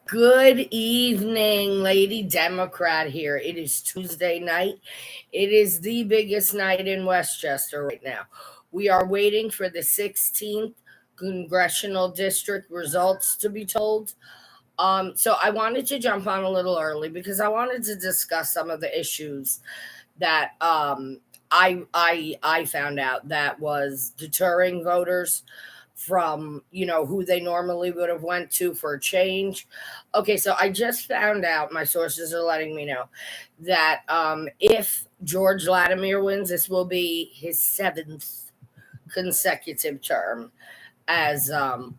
Good evening, Lady Democrat here. It is Tuesday night. It is the biggest night in Westchester right now. We are waiting for the 16th congressional district results to be told. So I wanted to jump on a little early because I wanted to discuss some of the issues that I found out that was deterring voters from who they normally would have went to for a change. Okay, so I just found out, my sources are letting me know that if George Latimer wins, this will be his seventh consecutive term as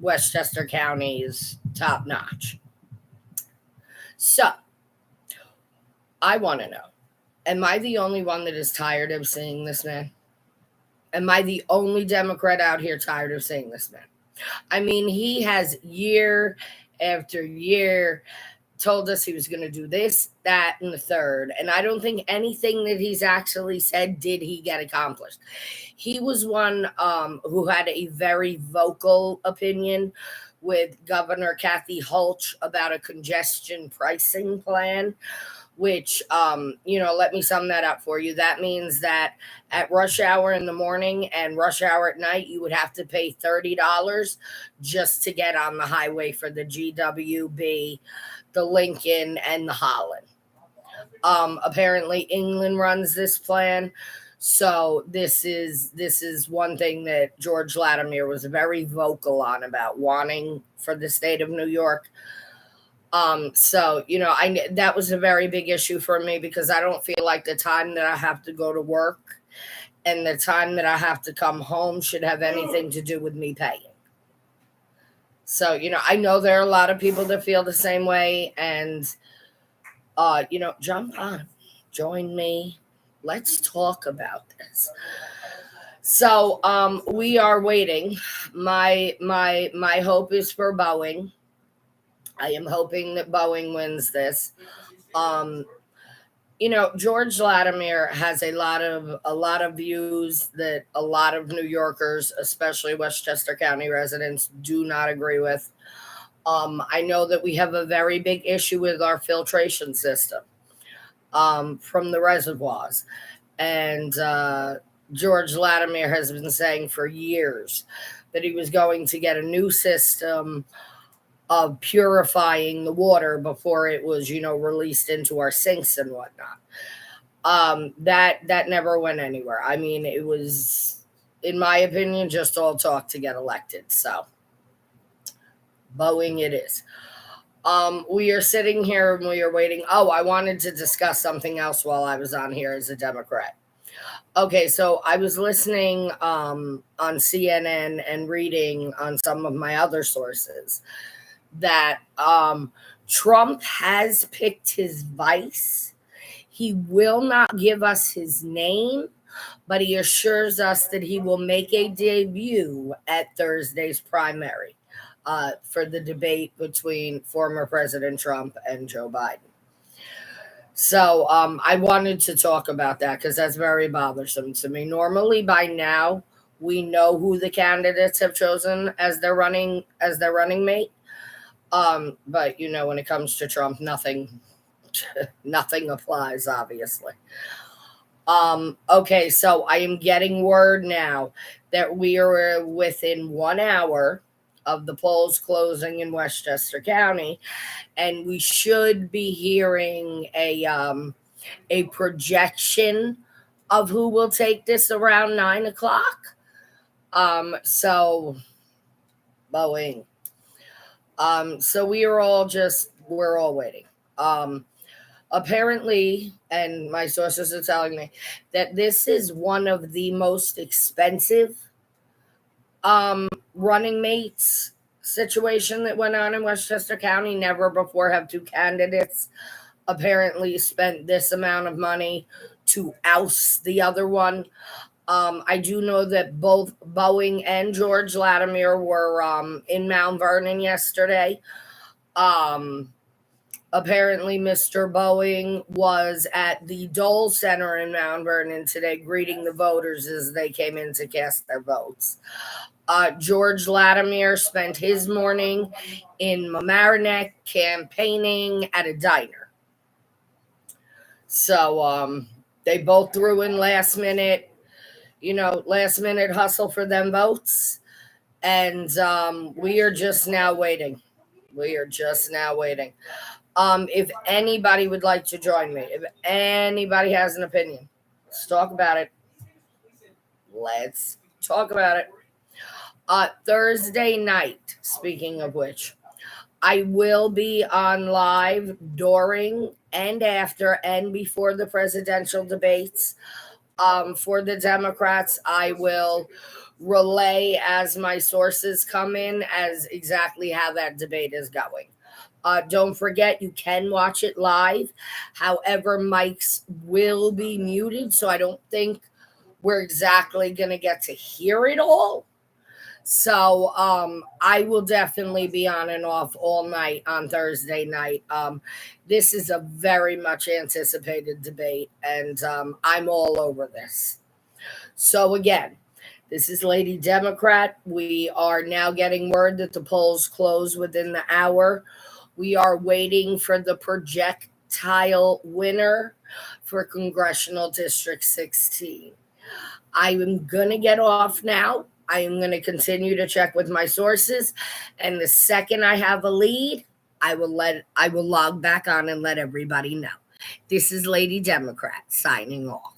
Westchester County's top notch. So I want to know, am I the only one that is tired of seeing this man? Am I the only Democrat out here tired of seeing this man? I mean, he has year after year told us he was going to do this, that, and the third. And I don't think anything that he's actually said did he get accomplished. He was one who had a very vocal opinion with Governor Kathy Hochul about a congestion pricing plan, which, let me sum that up for you. That means that at rush hour in the morning and rush hour at night, you would have to pay $30 just to get on the highway for the GWB, the Lincoln, and the Holland. Apparently, England runs this plan. So this is one thing that George Latimer was very vocal on about wanting for the state of New York. That was a very big issue for me because I don't feel like the time that I have to go to work and the time that I have to come home should have anything to do with me paying. So, I know there are a lot of people that feel the same way, and jump on, join me. Let's talk about this. So, we are waiting. My hope is for Boeing. I am hoping that Boeing wins this. George Latimer has a lot of views that a lot of New Yorkers, especially Westchester County residents, do not agree with. I know that we have a very big issue with our filtration system from the reservoirs, and George Latimer has been saying for years that he was going to get a new system of purifying the water before it was, released into our sinks and whatnot. That never went anywhere. I mean, it was, in my opinion, just all talk to get elected. So, Boeing it is. We are sitting here and we are waiting. Oh, I wanted to discuss something else while I was on here as a Democrat. Okay, so I was listening on CNN and reading on some of my other sources that Trump has picked his vice. He will not give us his name, but he assures us that he will make a debut at Thursday's primary for the debate between former President Trump and Joe Biden. So I wanted to talk about that because that's very bothersome to me. Normally, by now, we know who the candidates have chosen as their running mate. But when it comes to Trump, nothing applies, obviously. Okay, so I am getting word now that we are within 1 hour of the polls closing in Westchester County, and we should be hearing a projection of who will take this around 9 o'clock. So Boeing. So we're all waiting. Apparently, and my sources are telling me that this is one of the most expensive running mates situation that went on in Westchester County. Never before have two candidates apparently spent this amount of money to oust the other one. I do know that both Boeing and George Latimer were in Mount Vernon yesterday. Apparently, Mr. Boeing was at the Dole Center in Mount Vernon today greeting the voters as they came in to cast their votes. George Latimer spent his morning in Mamaroneck campaigning at a diner. So they both threw in last minute hustle for them votes. And we are just now waiting. If anybody would like to join me, if anybody has an opinion, let's talk about it. Thursday night, speaking of which, I will be on live during and after and before the presidential debates. For the Democrats, I will relay as my sources come in as exactly how that debate is going. Don't forget, you can watch it live. However, mics will be muted, so I don't think we're exactly going to get to hear it all. So I will definitely be on and off all night on Thursday night. This is a very much anticipated debate, and I'm all over this. So again, this is Lady Democrat. We are now getting word that the polls close within the hour. We are waiting for the projectile winner for Congressional District 16. I'm going to get off now. I am going to continue to check with my sources, and the second I have a lead, I will log back on and let everybody know. This is Lady Democrat signing off.